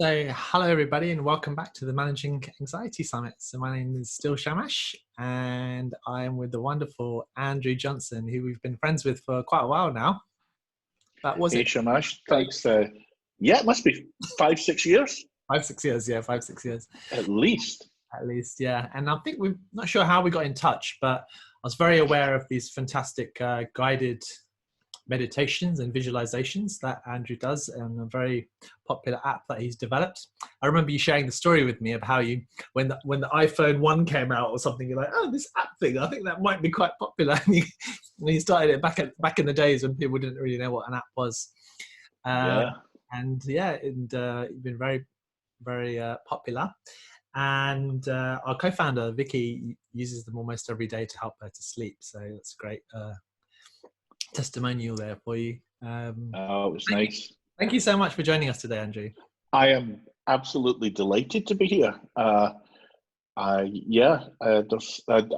So, hello everybody, and welcome back to the Managing Anxiety Summit. So, my name is still Shamash, and I am with the wonderful Andrew Johnson, who we've been friends with for quite a while now. But was Hey, it Shamash, thanks. Yeah, it must be 5-6 years 5-6 years? Yeah, 5-6 years at least. at least. Yeah, and I think we're not sure how we got in touch, but I was very aware of these fantastic guided meditations and visualizations that Andrew does, and a very popular app that he's developed. I remember you sharing the story with me of how you, when the iPhone 1 came out or something, you're like, oh, this app thing, I think that might be quite popular. And you started it back in the days when people didn't really know what an app was. Yeah. And you've been very, very popular. And our co-founder Vicky uses them almost every day to help her to sleep. So that's great. Testimonial there for you. It was nice. Thank you so much for joining us today, Andrew. I am absolutely delighted to be here. I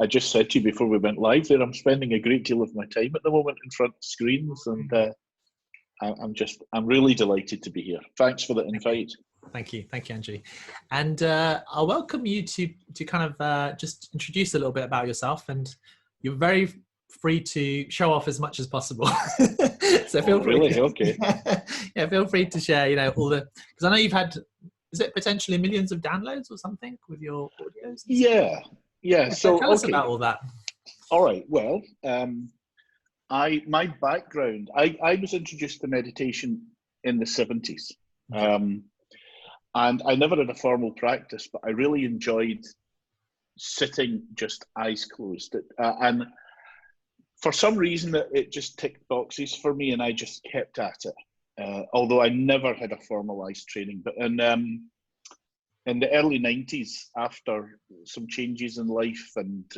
just said to you before we went live there, I'm spending a great deal of my time at the moment in front of screens, and I'm really delighted to be here. Thanks for the invite. Thank you, Andrew. And I'll welcome you to kind of just introduce a little bit about yourself, and you're very free to show off as much as possible. So feel free. Really? Okay. Yeah, feel free to share, all the, because I know you've had, is it potentially millions of downloads or something with your audios? Yeah. So tell us about all that. All right. Well, my background, I was introduced to meditation in the 70s. And I never had a formal practice, but I really enjoyed sitting just eyes closed. And for some reason, it just ticked boxes for me, and I just kept at it. Although I never had a formalized training. But in the early 90s, after some changes in life and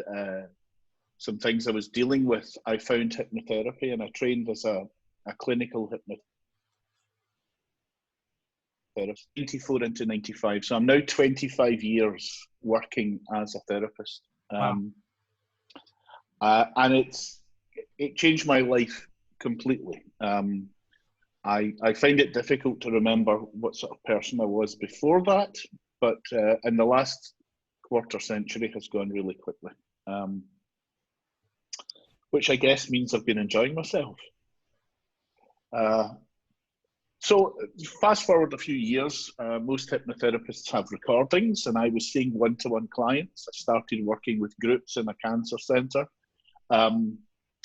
some things I was dealing with, I found hypnotherapy, and I trained as a clinical hypnotherapist. 94 into 95, so I'm now 25 years working as a therapist. Wow. And it changed my life completely. I find it difficult to remember what sort of person I was before that, but in the last quarter century has gone really quickly, which I guess means I've been enjoying myself. So fast forward a few years, most hypnotherapists have recordings, and I was seeing one-to-one clients. I started working with groups in a cancer centre.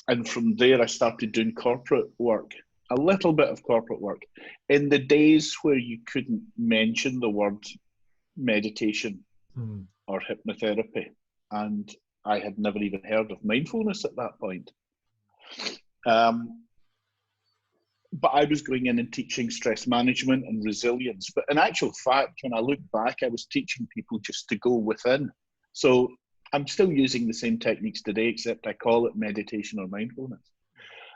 And from there, I started doing corporate work, a little bit of corporate work. In the days where you couldn't mention the word meditation or hypnotherapy, and I had never even heard of mindfulness at that point. But I was going in and teaching stress management and resilience. But in actual fact, when I look back, I was teaching people just to go within. So I'm still using the same techniques today, except I call it meditation or mindfulness.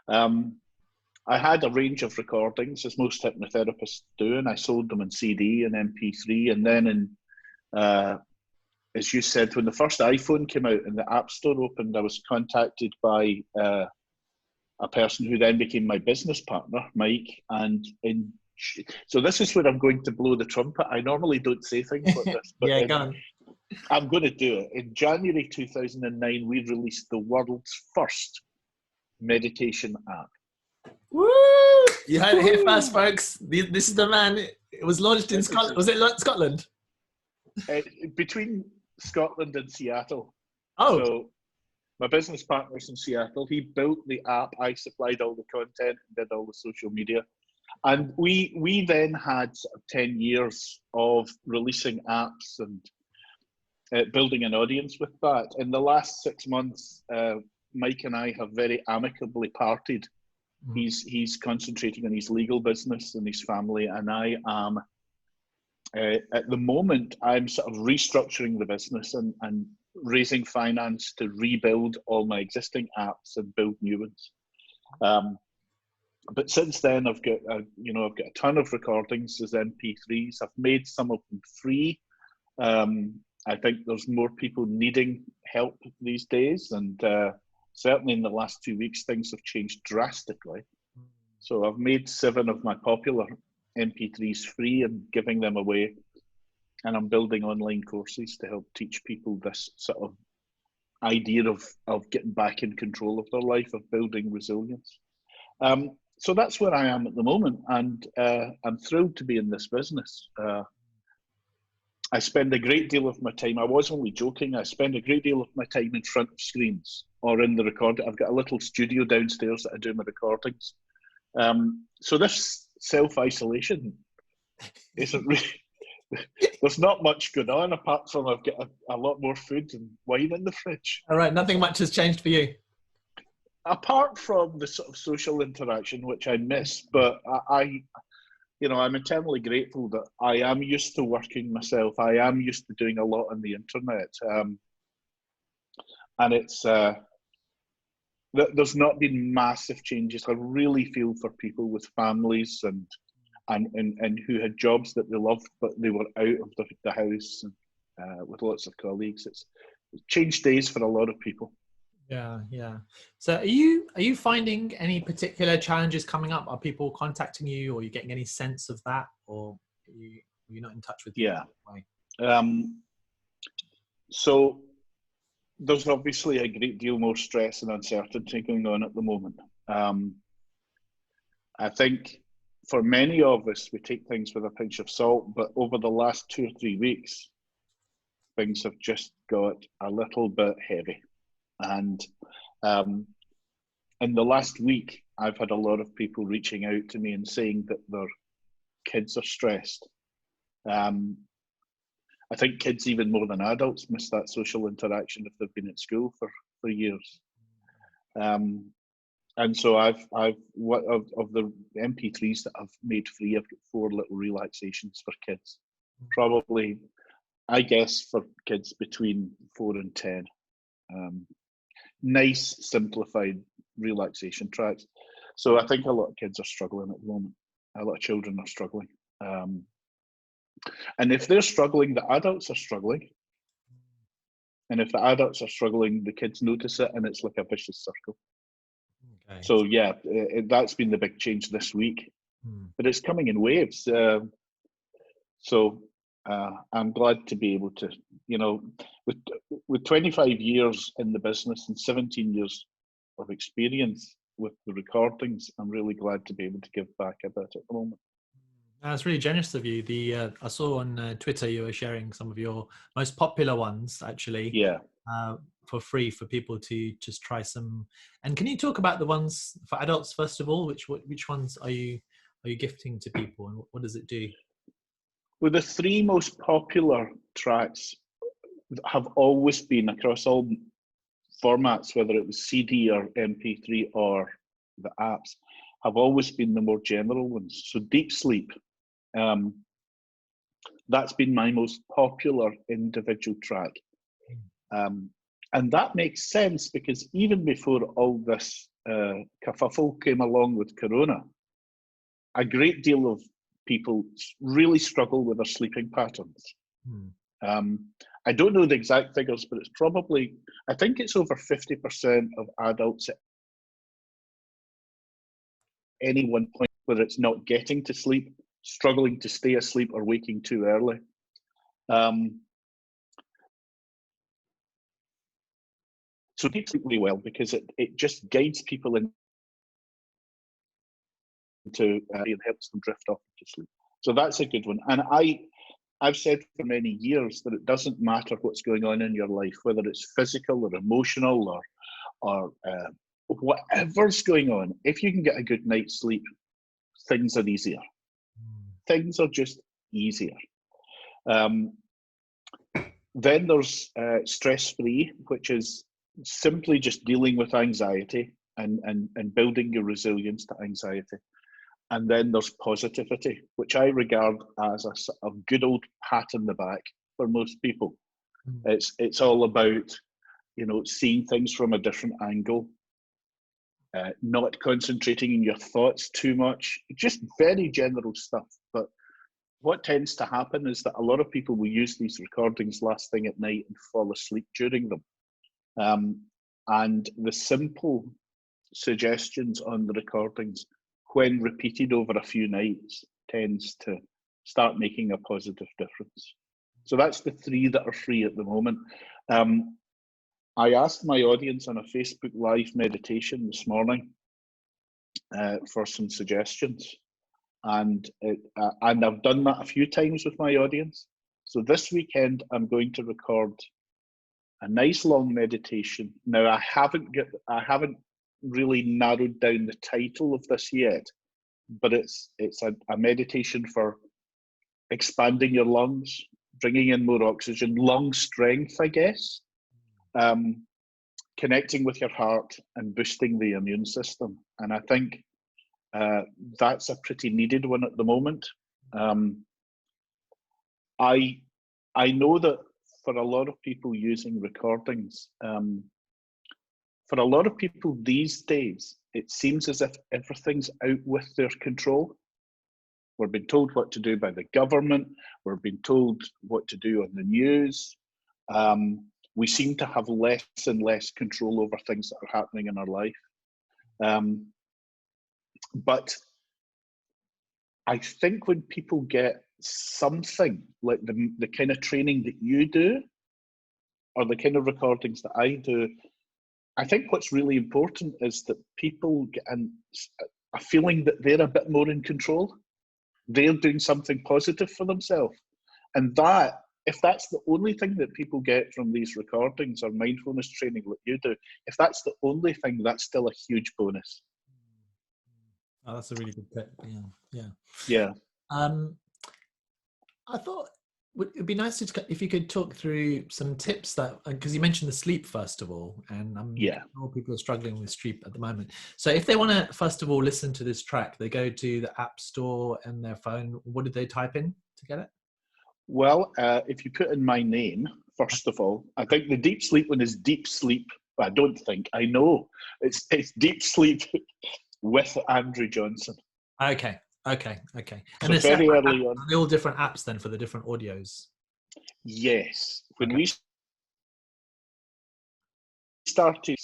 I had a range of recordings, as most hypnotherapists do, and I sold them in CD and MP3. And then, as you said, when the first iPhone came out and the App Store opened, I was contacted by a person who then became my business partner, Mike. So this is where I'm going to blow the trumpet. I normally don't say things like this, but yeah, go on. I'm going to do it. In January 2009, we released the world's first meditation app. Woo! You heard it here first, folks. This is the man. It was launched in Scotland. Was it Scotland? Between Scotland and Seattle. Oh. So my business partner's in Seattle. He built the app. I supplied all the content and did all the social media. And we then had sort of 10 years of releasing apps and building an audience with that. In the last 6 months, Mike and I have very amicably parted. He's concentrating on his legal business and his family, and I am, at the moment, I'm sort of restructuring the business and raising finance to rebuild all my existing apps and build new ones. But since then, I've got a ton of recordings as MP3s. I've made some of them free. I think there's more people needing help these days, and certainly in the last 2 weeks, things have changed drastically. So I've made 7 of my popular MP3s free and giving them away. And I'm building online courses to help teach people this sort of idea of getting back in control of their life, of building resilience. So that's where I am at the moment, and I'm thrilled to be in this business. I spend a great deal of my time, I was only joking, I spend a great deal of my time in front of screens or in the recording. I've got a little studio downstairs that I do my recordings. So this self-isolation isn't really, there's not much going on apart from I've got a lot more food and wine in the fridge. All right, nothing much has changed for you. Apart from the sort of social interaction, which I miss, but I'm eternally grateful that I am used to working myself. I am used to doing a lot on the internet, and it's there's not been massive changes. I really feel for people with families and who had jobs that they loved, but they were out of the house and with lots of colleagues. It's changed days for a lot of people. Yeah. So are you finding any particular challenges coming up? Are people contacting you, or are you getting any sense of that, or are you not in touch with you? Yeah. So there's obviously a great deal more stress and uncertainty going on at the moment. I think for many of us, we take things with a pinch of salt, but over the last 2 or 3 weeks, things have just got a little bit heavy. And in the last week, I've had a lot of people reaching out to me and saying that their kids are stressed. I think kids, even more than adults, miss that social interaction if they've been at school for years. And so of the MP3s that I've made free, I've got 4 little relaxations for kids. Probably, I guess, for kids between 4 and 10. Nice, simplified relaxation tracks. So I think a lot of kids are struggling at the moment. A lot of children are struggling. And if they're struggling, the adults are struggling. And if the adults are struggling, the kids notice it, and it's like a vicious circle. Okay. So yeah, that's been the big change this week. But it's coming in waves. So I'm glad to be able to, with 25 years in the business and 17 years of experience with the recordings, I'm really glad to be able to give back a bit at the moment. That's really generous of you. I saw on Twitter you were sharing some of your most popular ones, actually. Yeah. For free for people to just try some. And can you talk about the ones for adults first of all? Which ones are you gifting to people, and what does it do? Well, the 3 most popular tracks have always been across all formats, whether it was CD or MP3 or the apps, have always been the more general ones. So Deep Sleep, that's been my most popular individual track. And that makes sense because even before all this kerfuffle came along with Corona, a great deal of people really struggle with their sleeping patterns. I don't know the exact figures, but it's probably, I think it's over 50% of adults at any one point, whether it's not getting to sleep, struggling to stay asleep, or waking too early. So Deep Sleep really well because it just guides people into and helps them drift off to sleep. So that's a good one. And I've said for many years that it doesn't matter what's going on in your life, whether it's physical or emotional or whatever's going on. If you can get a good night's sleep, things are easier. Things are just easier. Then there's stress-free, which is simply just dealing with anxiety and building your resilience to anxiety. And then there's positivity, which I regard as a sort of good old pat in the back for most people. It's all about, seeing things from a different angle, not concentrating in your thoughts too much, just very general stuff. But what tends to happen is that a lot of people will use these recordings last thing at night and fall asleep during them. And the simple suggestions on the recordings, when repeated over a few nights, tends to start making a positive difference. So that's the 3 that are free at the moment. I asked my audience on a Facebook Live meditation this morning for some suggestions, and I've done that a few times with my audience. So this weekend I'm going to record a nice long meditation. Now I haven't really narrowed down the title of this yet, but it's a meditation for expanding your lungs, bringing in more oxygen, lung strength, I guess, connecting with your heart and boosting the immune system. And I think that's a pretty needed one at the moment. I know that for a lot of people using recordings, for a lot of people these days, it seems as if everything's out with their control. We're being told what to do by the government. We're being told what to do on the news. We seem to have less and less control over things that are happening in our life. But I think when people get something like the kind of training that you do, or the kind of recordings that I do, I think what's really important is that people get a feeling that they're a bit more in control. They're doing something positive for themselves. And that, if that's the only thing that people get from these recordings or mindfulness training like you do, if that's the only thing, that's still a huge bonus. Oh, that's a really good tip. Yeah. Yeah. I thought it'd be nice if you could talk through some tips that, because you mentioned the sleep first of all, and more people are struggling with sleep at the moment. So if they want to first of all listen to this track, they go to the App Store and their phone. What did they type in to get it? Well, if you put in my name, first of all, I think the Deep Sleep one is Deep Sleep. I don't think, I know. It's Deep Sleep with Andrew Johnson. Okay. And so very early on. Are they all different apps then for the different audios? Yes. When we started,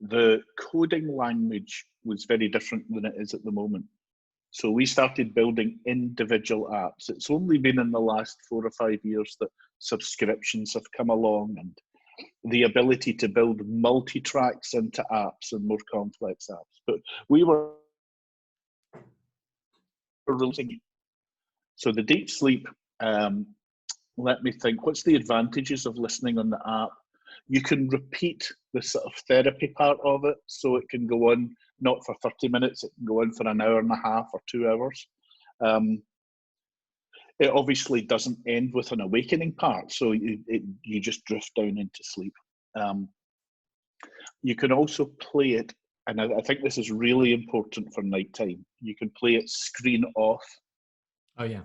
the coding language was very different than it is at the moment. So we started building individual apps. It's only been in the last 4 or 5 years that subscriptions have come along, and the ability to build multi-tracks into apps and more complex apps. But we were releasing it. So the Deep Sleep, let me think, what's the advantages of listening on the app? You can repeat the sort of therapy part of it, so it can go on not for 30 minutes, it can go on for an hour and a half or 2 hours. It obviously doesn't end with an awakening part, so you just drift down into sleep. You can also play it, and I think this is really important for nighttime, you can play it screen off. Oh yeah.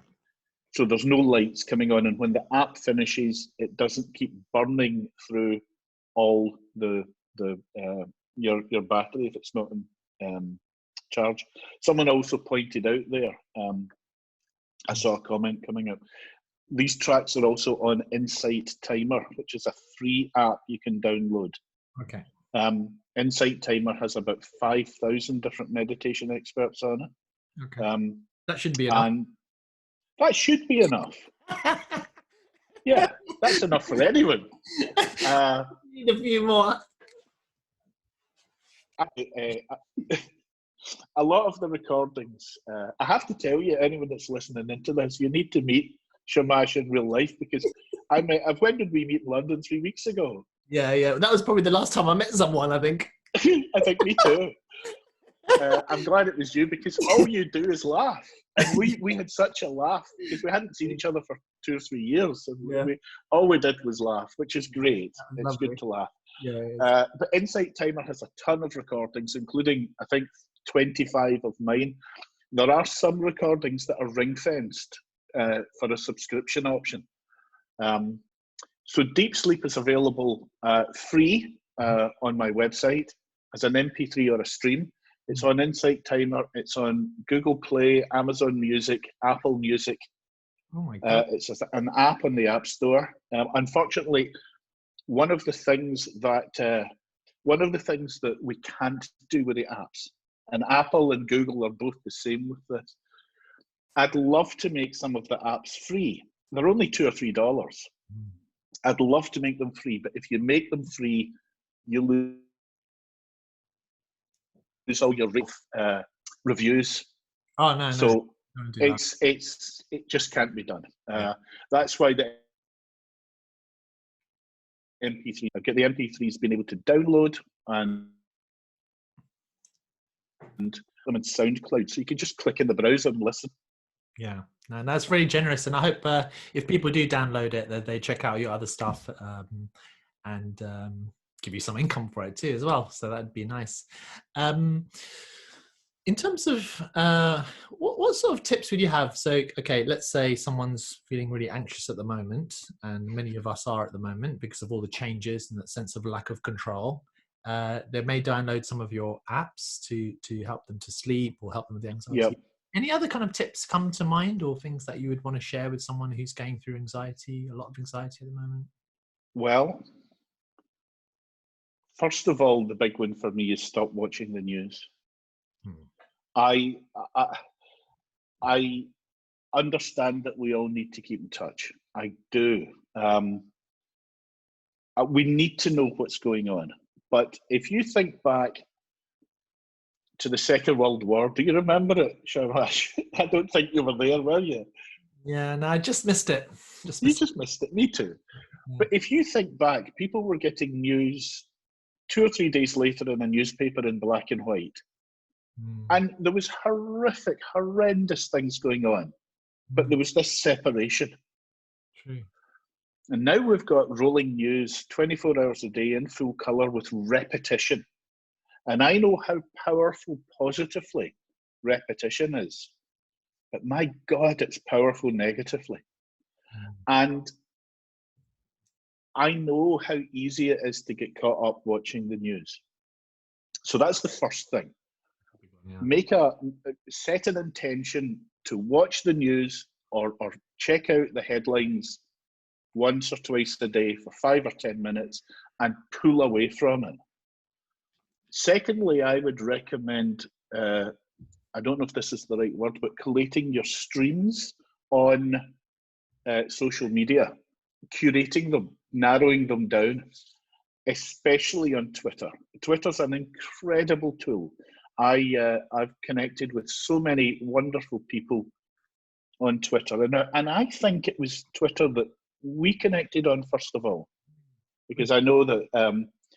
So there's no lights coming on, and when the app finishes, it doesn't keep burning through all your battery if it's not in charge. Someone also pointed out there, I saw a comment coming up, these tracks are also on Insight Timer, which is a free app you can download. Okay. Insight Timer has about 5,000 different meditation experts on it. Okay. That should be enough. And that should be enough. Yeah, that's enough for anyone. Need a few more. A lot of the recordings, I have to tell you, anyone that's listening into this, you need to meet Shamash in real life, because when did we meet in London? 3 weeks ago. Yeah. That was probably the last time I met someone, I think. I think me too. I'm glad it was you, because all you do is laugh. And we had such a laugh because we hadn't seen each other for 2 or 3 years. And all we did was laugh, which is great. It's lovely. Good to laugh. Yeah. But Insight Timer has a ton of recordings, including, I think, 25 of mine. There are some recordings that are ring-fenced for a subscription option. So Deep Sleep is available free on my website as an MP3 or a stream. It's on Insight Timer. It's on Google Play, Amazon Music, Apple Music. Oh my God. It's an app on the App Store. Unfortunately, one of the things that we can't do with the apps, and Apple and Google are both the same with this. I'd love to make some of the apps free. They're only $2 or $3. Mm. I'd love to make them free, but if you make them free, you lose all your reviews. Oh no, So don't do that. it just can't be done. That's why the MP3. I've got the MP3s being able to download and them in SoundCloud, so you can just click in the browser and listen. Yeah, no, that's very generous, and I hope if people do download it, that they check out your other stuff and give you some income for it too as well. So that'd be nice. In terms of what sort of tips would you have? So, okay, let's say someone's feeling really anxious at the moment, and many of us are at the moment because of all the changes and that sense of lack of control. They may download some of your apps to help them to sleep or help them with the anxiety. Yep. Any other kind of tips come to mind, or things that you would want to share with someone who's going through anxiety, a lot of anxiety at the moment? Well, first of all, the big one for me is stop watching the news. I understand that we all need to keep in touch. I do. We need to know what's going on. But if you think back to the Second World War, do you remember it, Shavash? I don't think you were there, were you? Yeah, no, I just missed it. You just missed it. Me too. Yeah. But if you think back, people were getting news 2 or 3 days later in a newspaper in black and white. And there was horrendous things going on. But there was this separation. True. And now we've got rolling news 24 hours a day in full colour with repetition. And I know how powerful positively repetition is. But my God, it's powerful negatively. And I know how easy it is to get caught up watching the news. So that's the first thing. Yeah. Set an intention to watch the news or check out the headlines once or twice a day for 5 or 10 minutes and pull away from it. Secondly, I would recommend, I don't know if this is the right word, but collating your streams on social media, curating them, narrowing them down, especially on Twitter. Twitter's an incredible tool. I've connected with so many wonderful people on Twitter, and I think it was Twitter that we connected on first of all, because I know that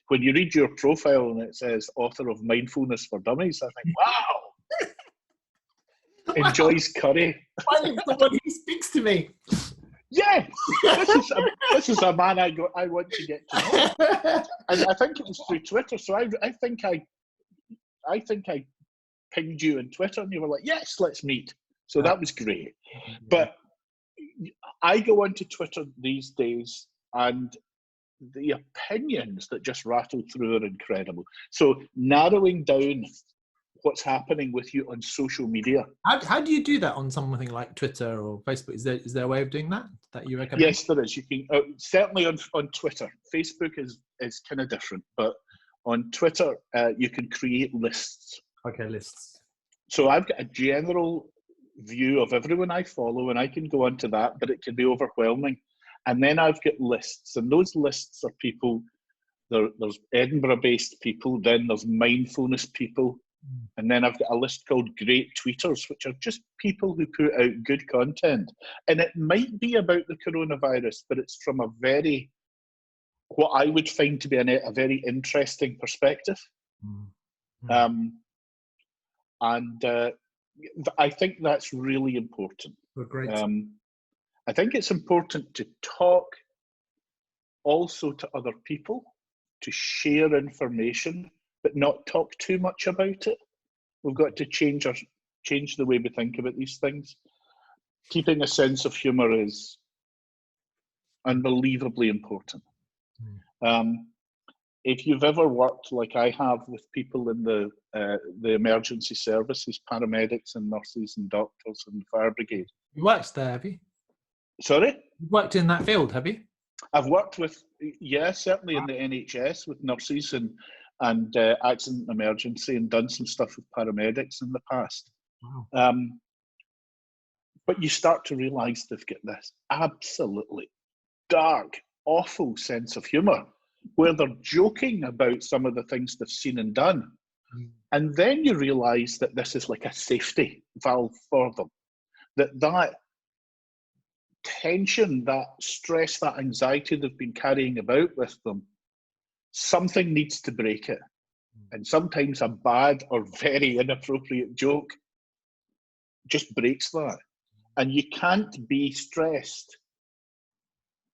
when you read your profile and it says author of Mindfulness for Dummies, I think, wow, enjoys curry. Finally, someone who speaks to me. Yeah, this is a man I want to get to know, and I think it was through Twitter. So I think I pinged you on Twitter, and you were like, "Yes, let's meet." So that was great. But I go onto Twitter these days, and the opinions that just rattle through are incredible. So narrowing down what's happening with you on social media. How do you do that on something like Twitter or Facebook? Is there a way of doing that you recommend? Yes, there is. You can certainly on Twitter. Facebook is kind of different, but on Twitter you can create lists. Okay, lists. So I've got a general view of everyone I follow, and I can go onto that, but it can be overwhelming. And then I've got lists, and those lists are people. There's Edinburgh-based people, then there's mindfulness people, and then I've got a list called Great Tweeters, which are just people who put out good content. And it might be about the coronavirus, but it's from what I would find to be a very interesting perspective. And I think that's really important. Great. I think it's important to talk also to other people, to share information, but not talk too much about it. We've got to change the way we think about these things. Keeping a sense of humour is unbelievably important. If you've ever worked like I have with people in the emergency services, paramedics and nurses and doctors and fire brigade. You worked there, have you? Sorry? You worked in that field, have you? I've worked with, certainly in the NHS with nurses and accident and emergency, and done some stuff with paramedics in the past. Wow. But you start to realise they've got this absolutely dark, awful sense of humour where they're joking about some of the things they've seen and done. And then you realise that this is like a safety valve for them. That tension, that stress, that anxiety they've been carrying about with them, something needs to break it. And sometimes a bad or very inappropriate joke just breaks that. And you can't be stressed.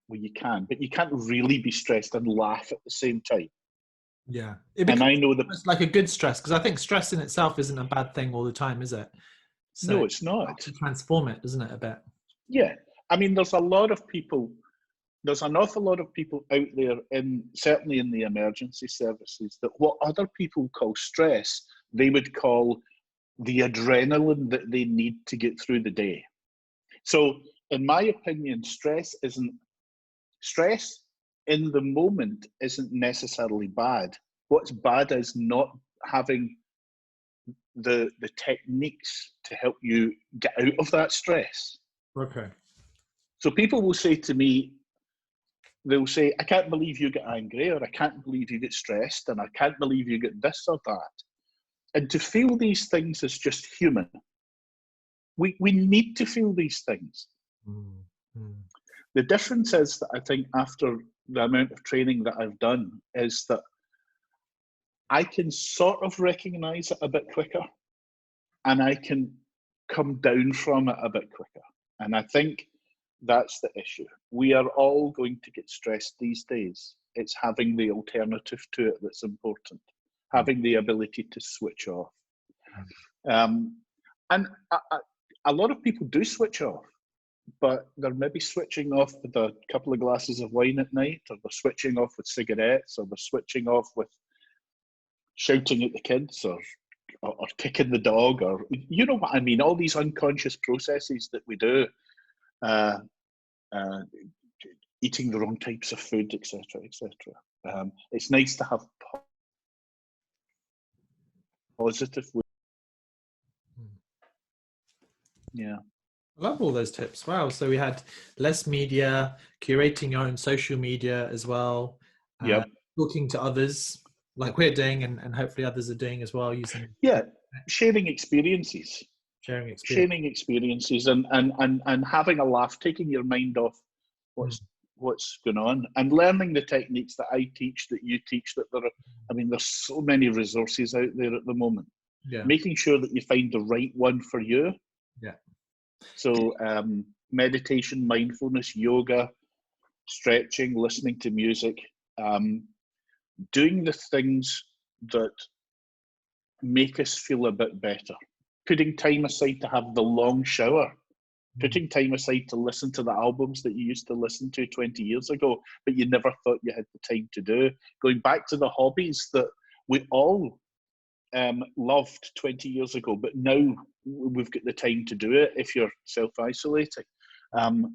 Well, you can, but you can't really be stressed and laugh at the same time. Yeah. And I know that it's like a good stress, because I think stress in itself isn't a bad thing all the time, is it? So no, it's not. To transform it, doesn't it, a bit? Yeah. I mean, there's an awful lot of people out there, certainly in the emergency services, that what other people call stress, they would call the adrenaline that they need to get through the day. So, in my opinion, stress in the moment isn't necessarily bad. What's bad is not having the techniques to help you get out of that stress. Okay. So people will say to me, they'll say, I can't believe you get angry, or I can't believe you get stressed, and I can't believe you get this or that. And to feel these things is just human. We need to feel these things. Mm-hmm. The difference is that I think after the amount of training that I've done is that I can sort of recognize it a bit quicker, and I can come down from it a bit quicker. And I think that's the issue. We are all going to get stressed these days. It's having the alternative to it that's important, having the ability to switch off. And a lot of people do switch off, but they're maybe switching off with a couple of glasses of wine at night, or they're switching off with cigarettes, or they're switching off with shouting at the kids, or kicking the dog, or you know what I mean, all these unconscious processes that we do, eating the wrong types of food, etc., etc. It's nice to have positive. Yeah. I love all those tips. Wow. So we had less media, curating your own social media as well, Yeah. talking to others like we're doing, and hopefully others are doing as well, using sharing experiences. Sharing experiences and having a laugh, taking your mind off what's going on, and learning the techniques that I teach, that you teach, that there's so many resources out there at the moment. Yeah. Making sure that you find the right one for you. Yeah. So meditation, mindfulness, yoga, stretching, listening to music, doing the things that make us feel a bit better. Putting time aside to have the long shower, putting time aside to listen to the albums that you used to listen to 20 years ago, but you never thought you had the time to do. Going back to the hobbies that we all loved 20 years ago, but now we've got the time to do it if you're self-isolating.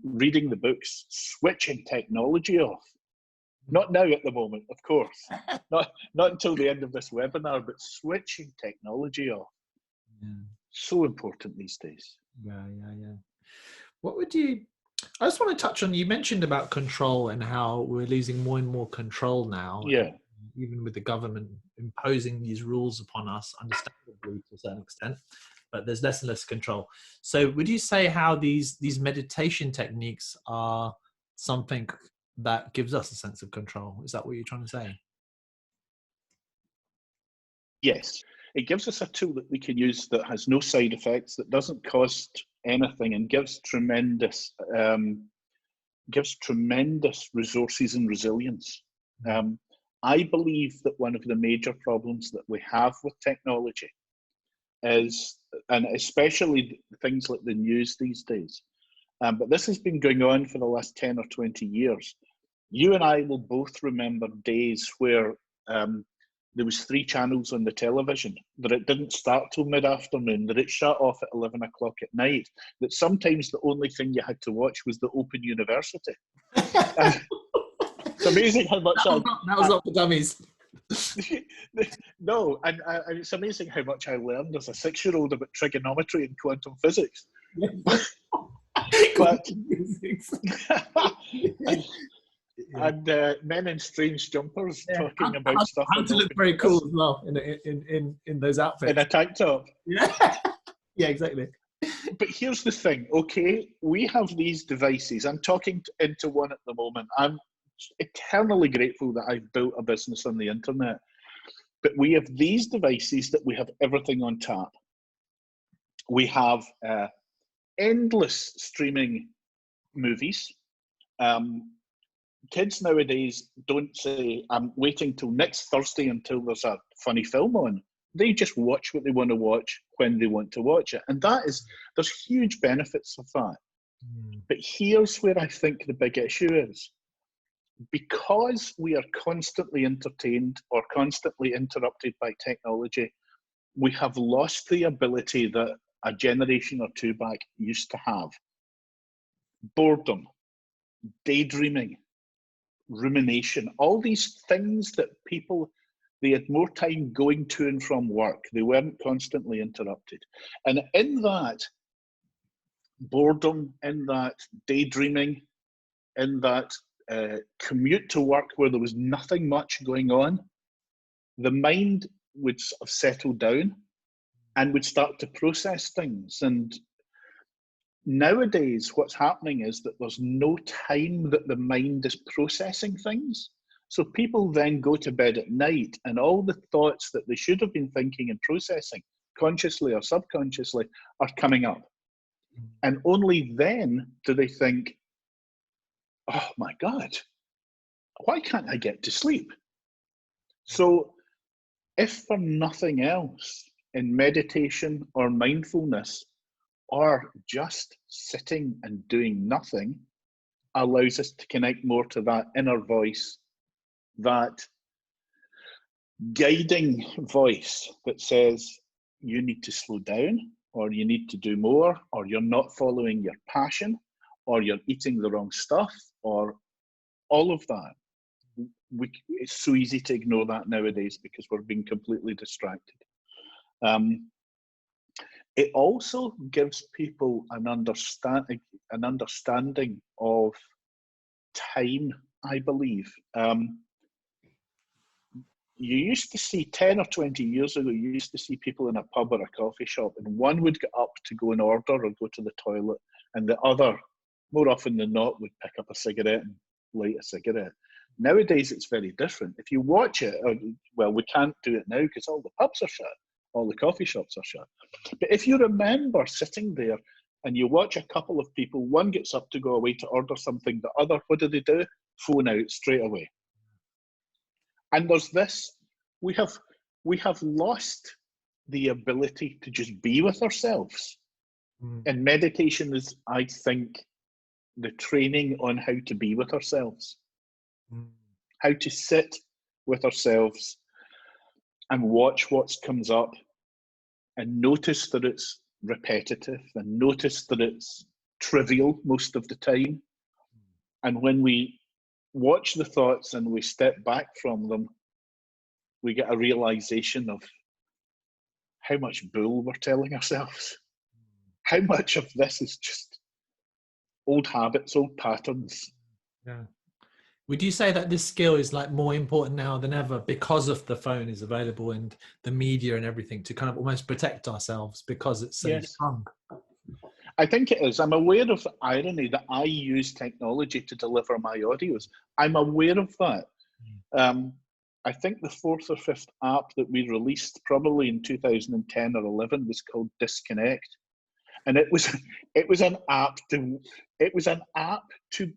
Reading the books, switching technology off. Not now at the moment, of course. not until the end of this webinar, but switching technology off. Yeah. So important these days. Yeah. What would you, I just want to touch on, you mentioned about control and how we're losing more and more control now. Yeah. Even with the government imposing these rules upon us, understandably to a certain extent, but there's less and less control. So would you say how these meditation techniques are something that gives us a sense of control? Is that what you're trying to say? Yes. It gives us a tool that we can use that has no side effects, that doesn't cost anything, and gives tremendous resources and resilience. I believe that one of the major problems that we have with technology is, and especially things like the news these days, but this has been going on for the last 10 or 20 years. You and I will both remember days where there was 3 channels on the television, that it didn't start till mid-afternoon, that it shut off at 11 o'clock at night, that sometimes the only thing you had to watch was the Open University. It's amazing how much that was not for dummies. No, and it's amazing how much I learned as a 6-year-old about trigonometry and quantum physics. But Yeah. and men in strange jumpers Yeah. talking about stuff How in to look open very space cool as well in those in outfits. a tank top. Yeah. Yeah, exactly. But here's the thing, okay? We have these devices. I'm talking into one at the moment. I'm eternally grateful that I've built a business on the internet. But we have these devices that we have everything on tap. We have endless streaming movies. Kids nowadays don't say, I'm waiting till next Thursday until there's a funny film on. They just watch what they want to watch when they want to watch it. And there's huge benefits of that. But here's where I think the big issue is. Because we are constantly entertained or constantly interrupted by technology, we have lost the ability that a generation or two back used to have. Boredom, daydreaming, rumination, all these things that people, they had more time going to and from work. They weren't constantly interrupted. And in that boredom, in that daydreaming, in that commute to work where there was nothing much going on, the mind would sort of settle down and would start to process things. And nowadays, what's happening is that there's no time that the mind is processing things. So people then go to bed at night and all the thoughts that they should have been thinking and processing, consciously or subconsciously, are coming up. And only then do they think, oh my God, why can't I get to sleep? So if for nothing else, in meditation or mindfulness, or just sitting and doing nothing allows us to connect more to that inner voice, that guiding voice that says you need to slow down, or you need to do more, or you're not following your passion, or you're eating the wrong stuff, or all of that. It's so easy to ignore that nowadays because we're being completely distracted. It also gives people an understanding of time, I believe. You used to see 10 or 20 years ago, you used to see people in a pub or a coffee shop, and one would get up to go and order or go to the toilet, and the other, more often than not, would pick up a cigarette and light a cigarette. Nowadays, it's very different. If you watch it, well, we can't do it now because all the pubs are shut, all the coffee shops are shut. But if you remember sitting there and you watch a couple of people, one gets up to go away to order something, the other, what do? Phone out straight away. And there's this, we have lost the ability to just be with ourselves. And meditation is, I think, the training on how to be with ourselves, how to sit with ourselves and watch what comes up and notice that it's repetitive and notice that it's trivial most of the time. And when we watch the thoughts and we step back from them, we get a realization of how much bull we're telling ourselves. How much of this is just old habits, old patterns. Yeah. Would you say that this skill is like more important now than ever because of the phone is available and the media and everything to kind of almost protect ourselves because it's so strong? I think it is. I'm aware of the irony that I use technology to deliver my audios. I'm aware of that. I think the fourth or fifth app that we released probably in 2010 or 11 was called Disconnect. And it was an app to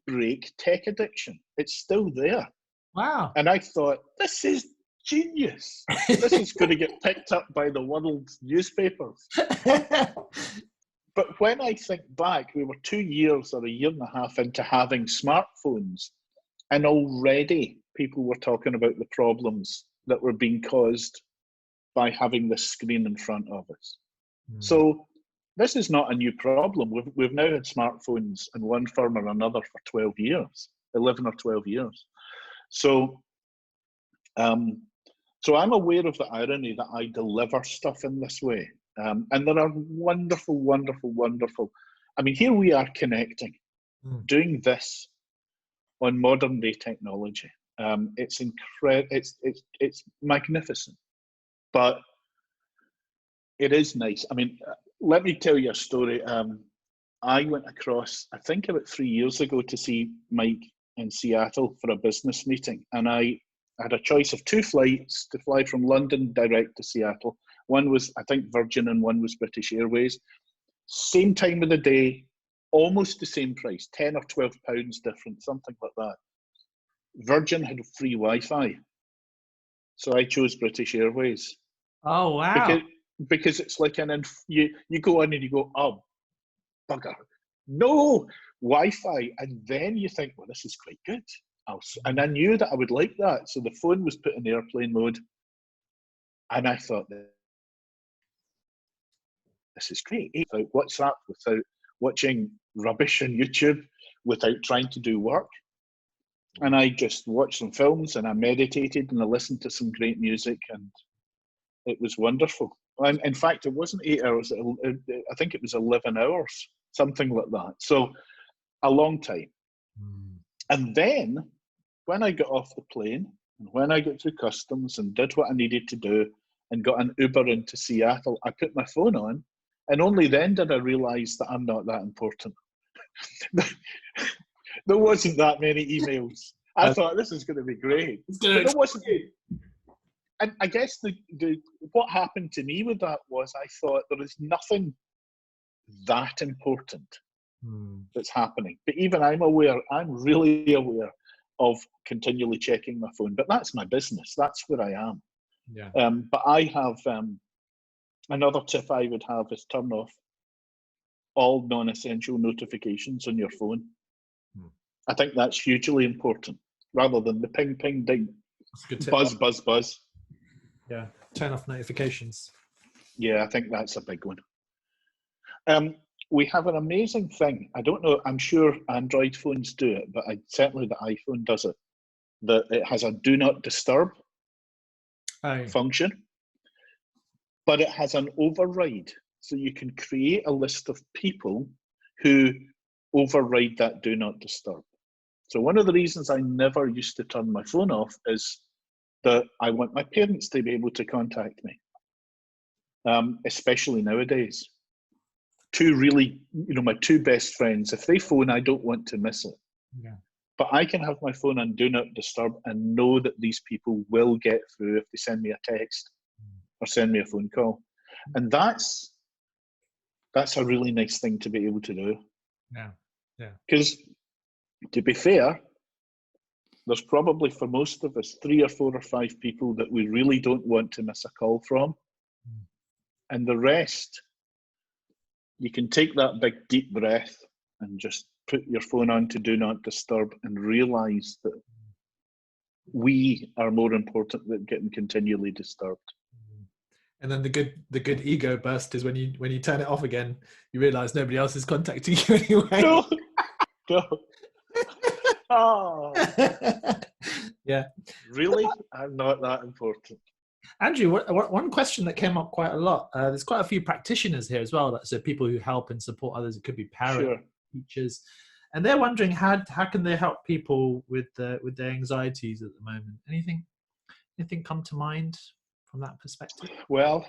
break tech addiction. It's still there. Wow. And I thought, this is genius. This is going to get picked up by the world's newspapers. But when I think back, we were 2 years or a year and a half into having smartphones, and already people were talking about the problems that were being caused by having this screen in front of us. So this is not a new problem. We've now had smartphones in one form or another for 12 years, 11 or 12 years. So, so I'm aware of the irony that I deliver stuff in this way. And there are wonderful, wonderful, wonderful I mean, here we are connecting, doing this on modern day technology. It's incredible. It's magnificent, but it is nice. I mean, let me tell you a story. I went across, I think about 3 years ago, to see Mike in Seattle for a business meeting, and I had a choice of 2 flights to fly from London direct to Seattle. One was, I think, Virgin, and one was British Airways. Same time of the day, almost the same price, 10 or 12 pounds different, something like that. Virgin had free Wi-Fi, so I chose British Airways. Oh, wow. Because it's like you go in and you go, oh, bugger, no Wi-Fi, and then you think, well, this is quite good. And I knew that I would like that, so the phone was put in airplane mode, and I thought, this is great. Without WhatsApp, without watching rubbish on YouTube, without trying to do work. And I just watched some films, and I meditated, and I listened to some great music, and it was wonderful. And in fact, it wasn't 8 hours. I think it was 11 hours, something like that. So a long time. And then when I got off the plane, and when I got through customs and did what I needed to do and got an Uber into Seattle, I put my phone on, and only then did I realise that I'm not that important. There wasn't that many emails. I thought, this is going to be great. But there wasn't. And I guess what happened to me with that was I thought there is nothing that important that's happening. But even I'm really aware of continually checking my phone. But that's my business. That's where I am. Yeah. But I have another tip I would have is turn off all non-essential notifications on your phone. I think that's hugely important, rather than the ping, ping, ding, buzz, buzz, buzz. Yeah, turn off notifications. Yeah, I think that's a big one. We have an amazing thing. I don't know, I'm sure Android phones do it, but certainly the iPhone does it. That it has a do not disturb function, but it has an override. So you can create a list of people who override that do not disturb. So one of the reasons I never used to turn my phone off is that I want my parents to be able to contact me, especially nowadays. My 2 best friends, if they phone, I don't want to miss it. Yeah. But I can have my phone on do not disturb and know that these people will get through if they send me a text or send me a phone call. And that's a really nice thing to be able to do. Yeah. Yeah. Because to be fair, there's probably, for most of us, 3 or 4 or 5 people that we really don't want to miss a call from. And the rest, you can take that big deep breath and just put your phone on to do not disturb and realize that we are more important than getting continually disturbed. And then the good ego burst is when you turn it off again, you realize nobody else is contacting you anyway. No. Oh. Yeah. Really? I'm not that important. Andrew, one question that came up quite a lot, there's quite a few practitioners here as well, so people who help and support others. It could be parents, teachers, and they're wondering how can they help people with their anxieties at the moment. Anything come to mind from that perspective? Well,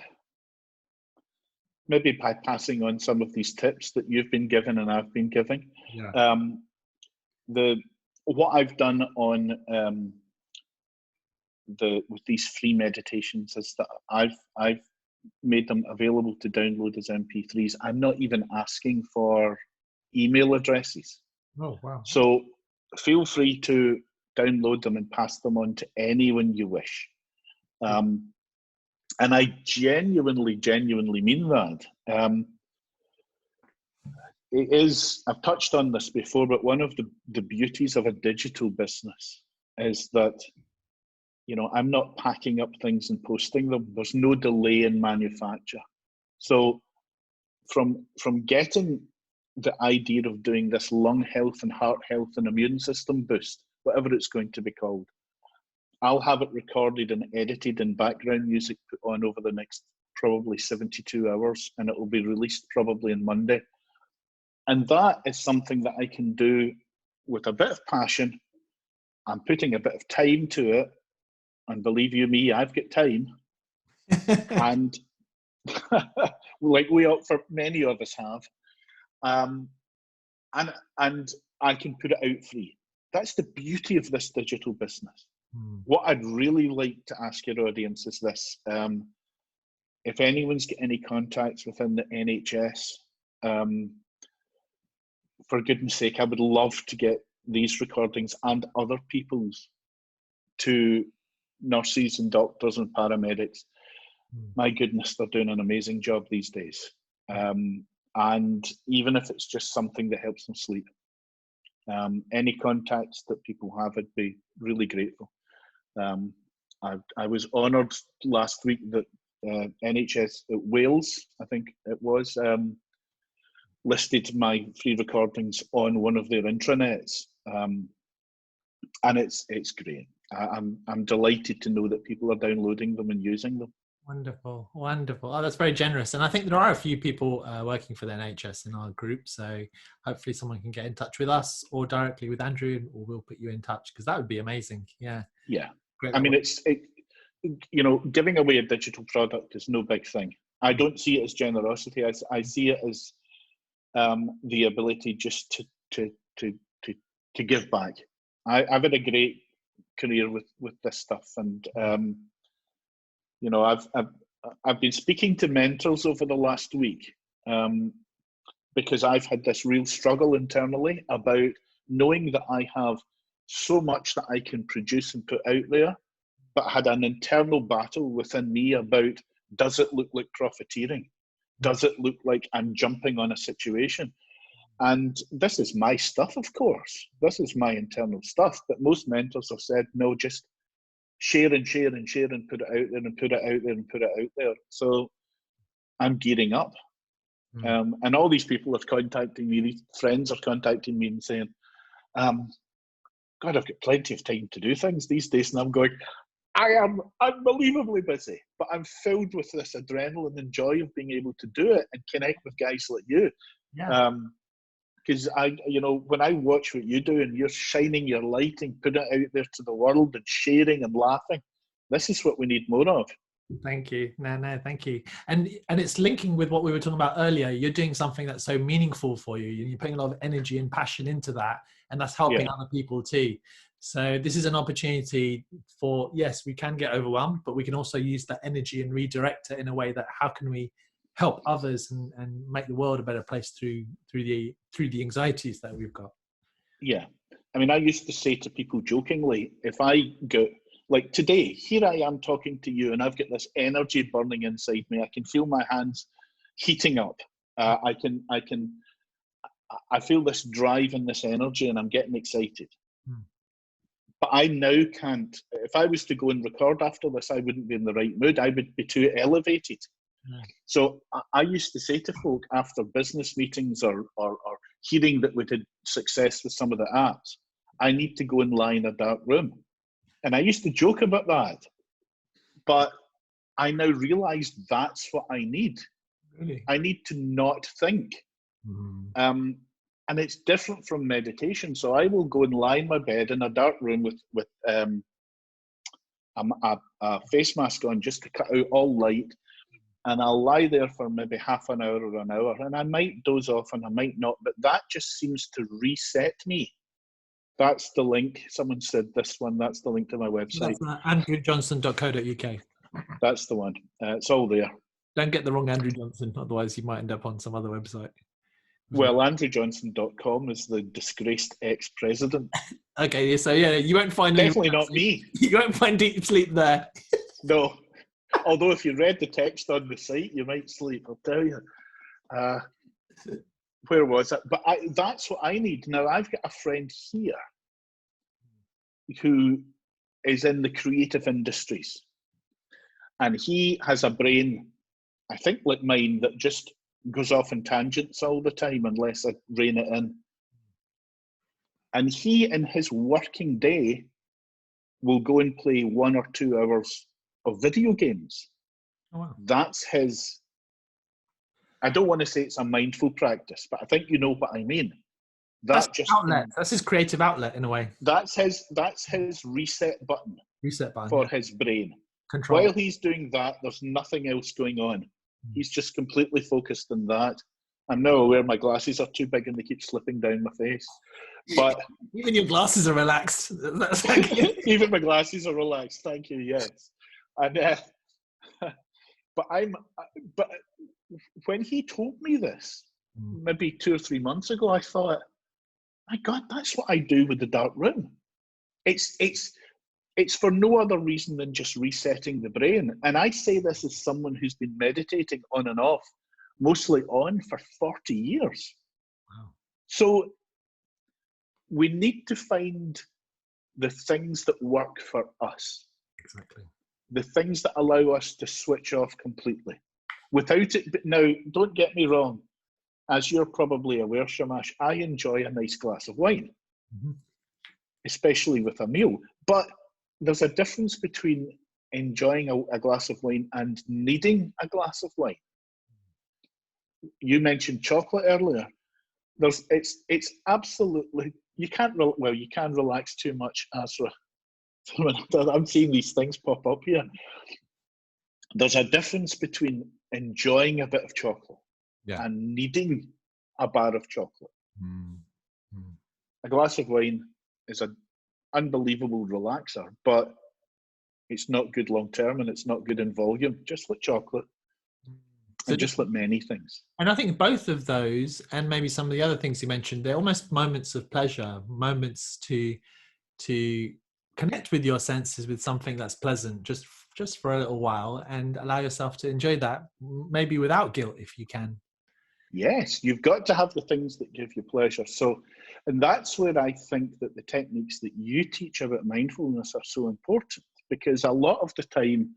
maybe by passing on some of these tips that you've been given and I've been giving. Yeah. What I've done on with these free meditations is that I've made them available to download as MP3s. I'm not even asking for email addresses. Oh, wow. So feel free to download them and pass them on to anyone you wish. And I genuinely mean that. It is, I've touched on this before, but one of the beauties of a digital business is that, I'm not packing up things and posting them. There's no delay in manufacture. So from getting the idea of doing this lung health and heart health and immune system boost, whatever it's going to be called, I'll have it recorded and edited and background music put on over the next probably 72 hours, and it will be released probably on Monday. And that is something that I can do with a bit of passion. I'm putting a bit of time to it. And believe you me, I've got time. And like for many of us have. And I can put it out free. That's the beauty of this digital business. What I'd really like to ask your audience is this. If anyone's got any contacts within the NHS, for goodness sake, I would love to get these recordings and other people's to nurses and doctors and paramedics. My goodness, they're doing an amazing job these days. And even if it's just something that helps them sleep, any contacts that people have, I'd be really grateful. I was honoured last week that NHS Wales, I think it was, listed my free recordings on one of their intranets, and it's great. I'm delighted to know that people are downloading them and using them. Wonderful, wonderful. Oh, that's very generous. And I think there are a few people working for the NHS in our group. So hopefully someone can get in touch with us or directly with Andrew, or we'll put you in touch, because that would be amazing. Yeah. Yeah. Great. I mean, giving away a digital product is no big thing. I don't see it as generosity. I see it as the ability just to give back. I've had a great career with this stuff, and I've been speaking to mentors over the last week, because I've had this real struggle internally about knowing that I have so much that I can produce and put out there, but had an internal battle within me about, does it look like profiteering? Does it look like I'm jumping on a situation? And this is my stuff, of course. This is my internal stuff. But most mentors have said, no, just share and share and share and put it out there and put it out there and put it out there. So I'm gearing up. And all these people are contacting me, these friends are contacting me and saying, God, I've got plenty of time to do things these days. And I'm going, I am unbelievably busy, but I'm filled with this adrenaline and joy of being able to do it and connect with guys like you. Yeah. Because when I watch what you do and you're shining your light and putting it out there to the world and sharing and laughing, this is what we need more of. Thank you. No, thank you. And it's linking with what we were talking about earlier. You're doing something that's so meaningful for you. You're putting a lot of energy and passion into that, and that's helping other people too. So this is an opportunity for, yes, we can get overwhelmed, but we can also use that energy and redirect it in a way that, how can we help others and make the world a better place through the anxieties that we've got. Yeah. I mean, I used to say to people jokingly, if I go, like today, here I am talking to you and I've got this energy burning inside me. I can feel my hands heating up. I feel this drive and this energy and I'm getting excited. But I now can't, if I was to go and record after this, I wouldn't be in the right mood. I would be too elevated. So I used to say to folk after business meetings or hearing that we had success with some of the apps, I need to go and lie in a dark room. And I used to joke about that. But I now realize that's what I need. Really? I need to not think. And it's different from meditation. So I will go and lie in my bed in a dark room with a face mask on just to cut out all light. And I'll lie there for maybe half an hour or an hour. And I might doze off and I might not. But that just seems to reset me. That's the link. Someone said this one. That's the link to my website. That's andrewjohnson.co.uk. That's the one. It's all there. Don't get the wrong Andrew Johnson, otherwise you might end up on some other website. Well, andrewjohnson.com is the disgraced ex-president. Okay, so yeah, you won't find definitely not me. You won't find deep sleep there. No, although if you read the text on the site, you might sleep. I'll tell you. Where was it? But that's what I need now. I've got a friend here who is in the creative industries, and he has a brain, I think, like mine, that just goes off in tangents all the time unless I rein it in. And he, in his working day, will go and play 1 or 2 hours of video games. Oh, wow. That's his I don't want to say it's a mindful practice, but I think you know what I mean. That's outlet. That's his creative outlet in a way. That's his reset button. Reset button for his brain. Control. While he's doing that, there's nothing else going on. He's just completely focused on that. I'm now aware my glasses are too big and they keep slipping down my face. But even your glasses are relaxed. Even my glasses are relaxed. Thank you. Yes. And but when he told me this, maybe 2 or 3 months ago, I thought, my God, that's what I do with the dark room. It's for no other reason than just resetting the brain. And I say this as someone who's been meditating on and off, mostly on, for 40 years. Wow. So we need to find the things that work for us. Exactly. The things that allow us to switch off completely. Without it, now, don't get me wrong. As you're probably aware, Shamash, I enjoy a nice glass of wine, especially with a meal. But there's a difference between enjoying a glass of wine and needing a glass of wine. You mentioned chocolate earlier. It's absolutely, you can relax too much, Asra. I'm seeing these things pop up here. There's a difference between enjoying a bit of chocolate and needing a bar of chocolate. A glass of wine is an unbelievable relaxer, but it's not good long term and it's not good in volume, just like chocolate. So just like many things. And I think both of those, and maybe some of the other things you mentioned, they're almost moments of pleasure, moments to connect with your senses with something that's pleasant, just for a little while, and allow yourself to enjoy that, maybe without guilt if you can. Yes, you've got to have the things that give you pleasure. So, and that's where I think that the techniques that you teach about mindfulness are so important, because a lot of the time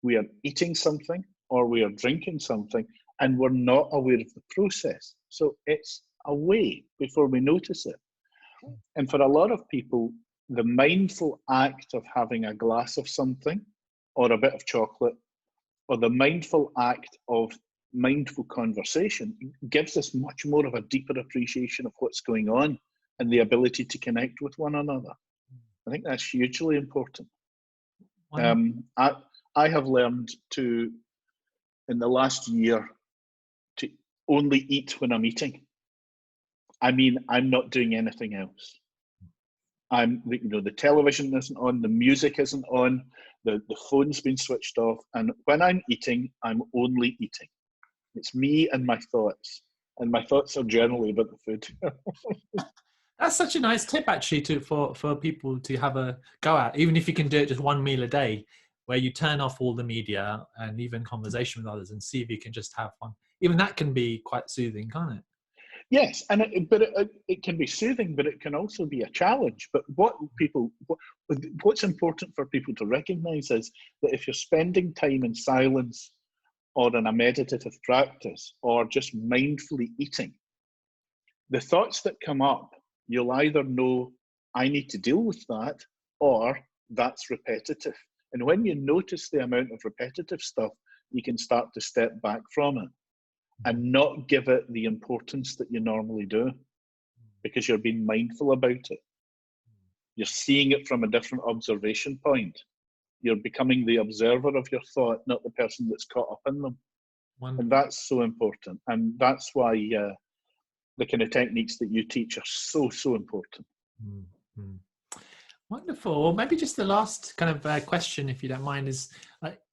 we are eating something or we are drinking something and we're not aware of the process. So it's away before we notice it. And for a lot of people, the mindful act of having a glass of something or a bit of chocolate, or the mindful act of mindful conversation, gives us much more of a deeper appreciation of what's going on and the ability to connect with one another. I think that's hugely important. I have learned to, in the last year, to only eat when I'm eating. I mean, I'm not doing anything else. The television isn't on, the music isn't on, the phone's been switched off, and when I'm eating, I'm only eating. It's me and my thoughts, and my thoughts are generally about the food. That's such a nice tip, actually, for people to have a go at, even if you can do it just one meal a day, where you turn off all the media and even conversation with others and see if you can just have one. Even that can be quite soothing, can't it? Yes, and it can be soothing, but it can also be a challenge. But what's important for people to recognize is that if you're spending time in silence or in a meditative practice or just mindfully eating, the thoughts that come up, you'll either know, I need to deal with that, or that's repetitive. And when you notice the amount of repetitive stuff, you can start to step back from it and not give it the importance that you normally do, because you're being mindful about it. You're seeing it from a different observation point. You're becoming the observer of your thought, not the person that's caught up in them. Wonderful. And that's so important. And that's why the kind of techniques that you teach are so, so important. Mm-hmm. Wonderful. Well, maybe just the last kind of question, if you don't mind, is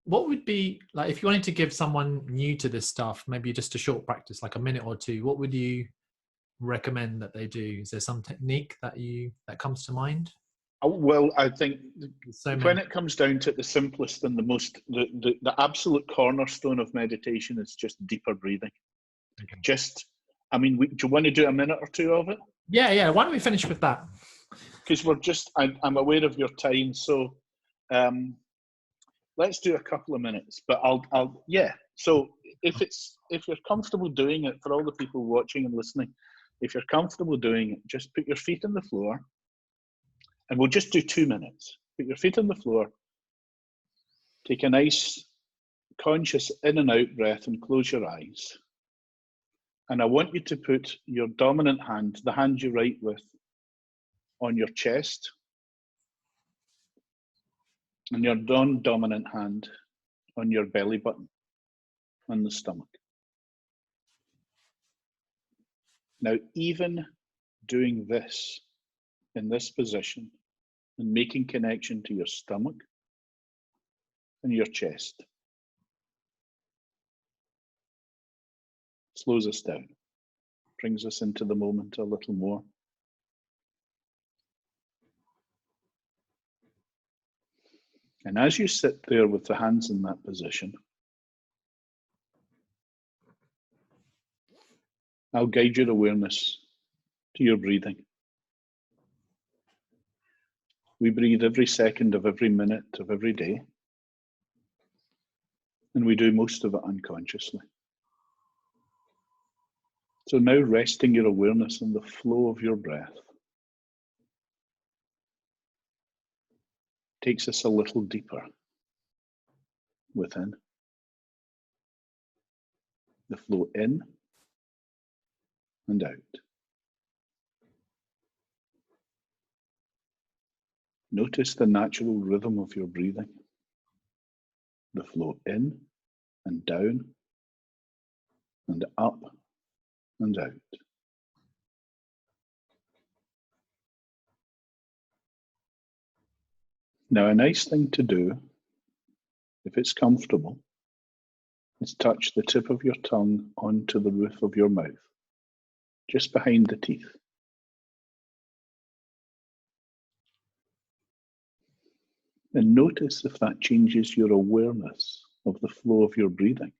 what would be, like, if you wanted to give someone new to this stuff, maybe just a short practice, like a minute or two, what would you recommend that they do? Is there some technique that comes to mind? Well, I think when it comes down to the simplest and the absolute cornerstone of meditation is just deeper breathing. Okay. Do you want to do a minute or two of it? Yeah. Why don't we finish with that? Because I'm aware of your time, so let's do a couple of minutes. But So if you're comfortable doing it, for all the people watching and listening, if you're comfortable doing it, just put your feet on the floor, and we'll just do 2 minutes. Put your feet on the floor. Take a nice, conscious in and out breath, and close your eyes. And I want you to put your dominant hand, the hand you write with, on your chest, and your non-dominant hand on your belly button, on the stomach. Now, even doing this in this position and making connection to your stomach and your chest slows us down, brings us into the moment a little more. And as you sit there with the hands in that position, I'll guide your awareness to your breathing. We breathe every second of every minute of every day, and we do most of it unconsciously. So now resting your awareness on the flow of your breath takes us a little deeper within. The flow in and out. Notice the natural rhythm of your breathing. The flow in and down and up and out. Now, a nice thing to do, if it's comfortable, is touch the tip of your tongue onto the roof of your mouth, just behind the teeth. And notice if that changes your awareness of the flow of your breathing.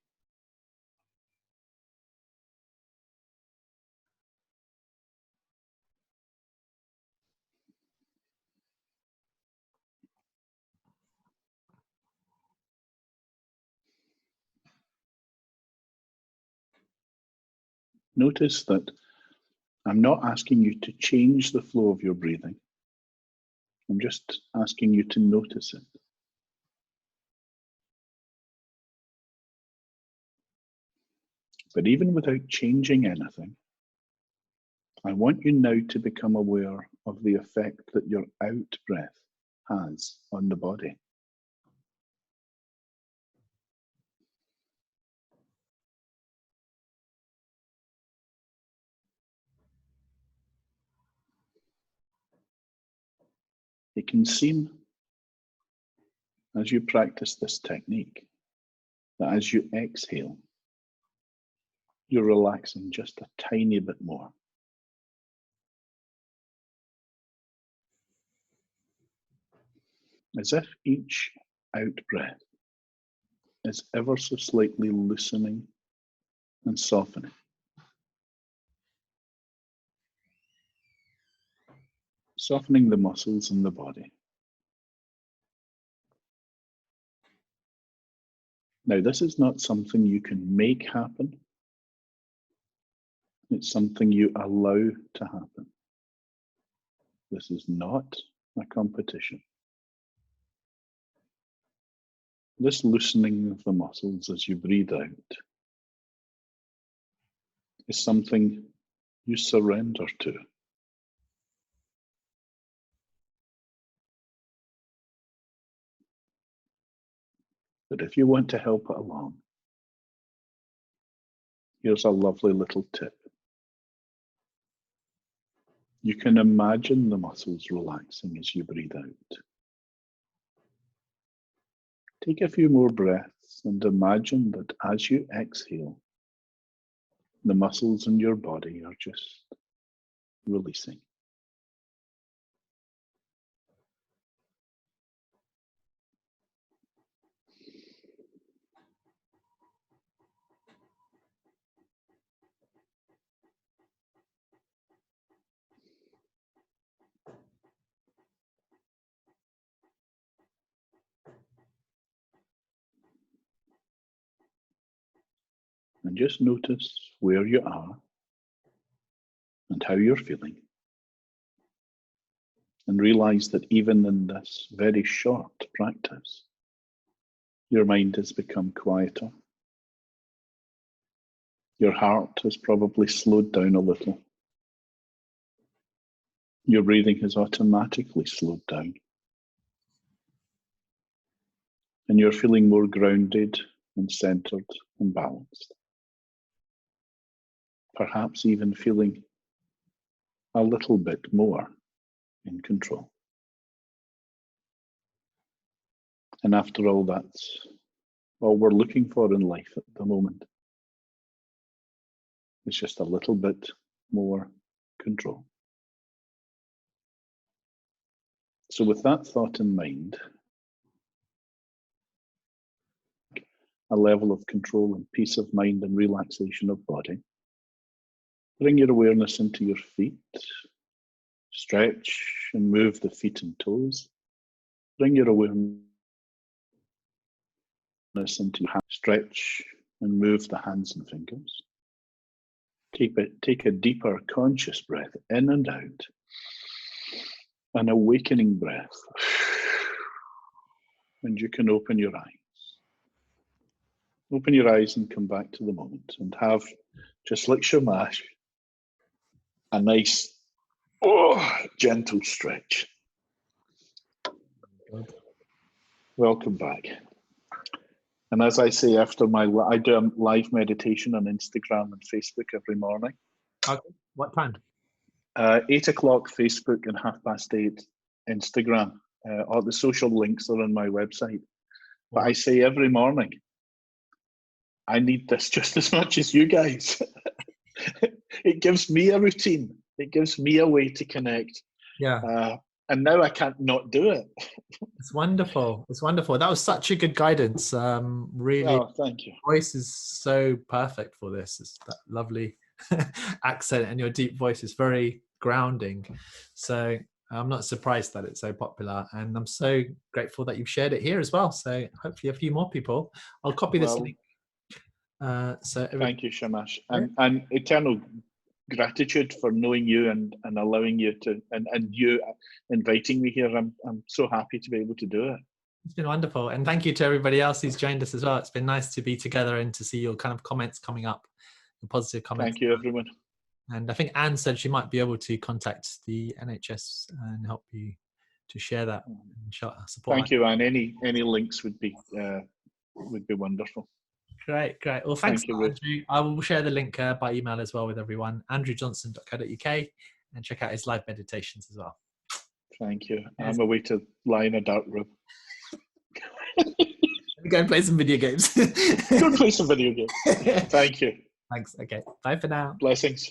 Notice that I'm not asking you to change the flow of your breathing. I'm just asking you to notice it. But even without changing anything, I want you now to become aware of the effect that your out breath has on the body. It can seem, as you practice this technique, that as you exhale, you're relaxing just a tiny bit more. As if each out breath is ever so slightly loosening and softening. Softening the muscles in the body. Now, this is not something you can make happen. It's something you allow to happen. This is not a competition. This loosening of the muscles as you breathe out is something you surrender to. But if you want to help it along, here's a lovely little tip. You can imagine the muscles relaxing as you breathe out. Take a few more breaths and imagine that as you exhale, the muscles in your body are just releasing. And just notice where you are and how you're feeling. And realize that even in this very short practice, your mind has become quieter Your heart has probably slowed down a little. Your breathing has automatically slowed down. And you're feeling more grounded and centered and balanced. Perhaps even feeling a little bit more in control. And after all, that's all we're looking for in life at the moment. It's just a little bit more control. So with that thought in mind, a level of control and peace of mind and relaxation of body, bring your awareness into your feet, stretch and move the feet and toes. Bring your awareness into your hands, stretch and move the hands and fingers. Take a deeper conscious breath in and out, an awakening breath. And you can open your eyes. Open your eyes and come back to the moment and have, just like Shamash, a nice, gentle stretch. Good. Welcome back. And as I say, I do a live meditation on Instagram and Facebook every morning. Okay. What time? 8 o'clock Facebook and 8:30 Instagram. All the social links are on my website. But I say every morning, I need this just as much as you guys. It gives me a routine. It gives me a way to connect. Yeah. And now I can't not do it. It's wonderful. It's wonderful. That was such a good guidance. Really, Oh, thank you. voice is so perfect for this. It's that lovely accent, and your deep voice is very grounding. So I'm not surprised that it's so popular, and I'm so grateful that you've shared it here as well. So hopefully a few more people. I'll copy this link. Thank you, Shamash. And eternal gratitude for knowing you and allowing you to, and you inviting me here. I'm so happy to be able to do it. It's been wonderful. And thank you to everybody else who's joined us as well. It's been nice to be together and to see your kind of comments coming up, the positive comments. Thank you, everyone. And I think Anne said she might be able to contact the NHS and help you to share that and support. Thank you, Anne. Any links would be wonderful. Great. Well, thanks, Andrew. I will share the link by email as well with everyone. andrewjohnson.co.uk, and check out his live meditations as well. Thank you. I'm away to lie in a dark room. Go and play some video games. Go and play some video games. Thank you. Thanks. Okay. Bye for now. Blessings.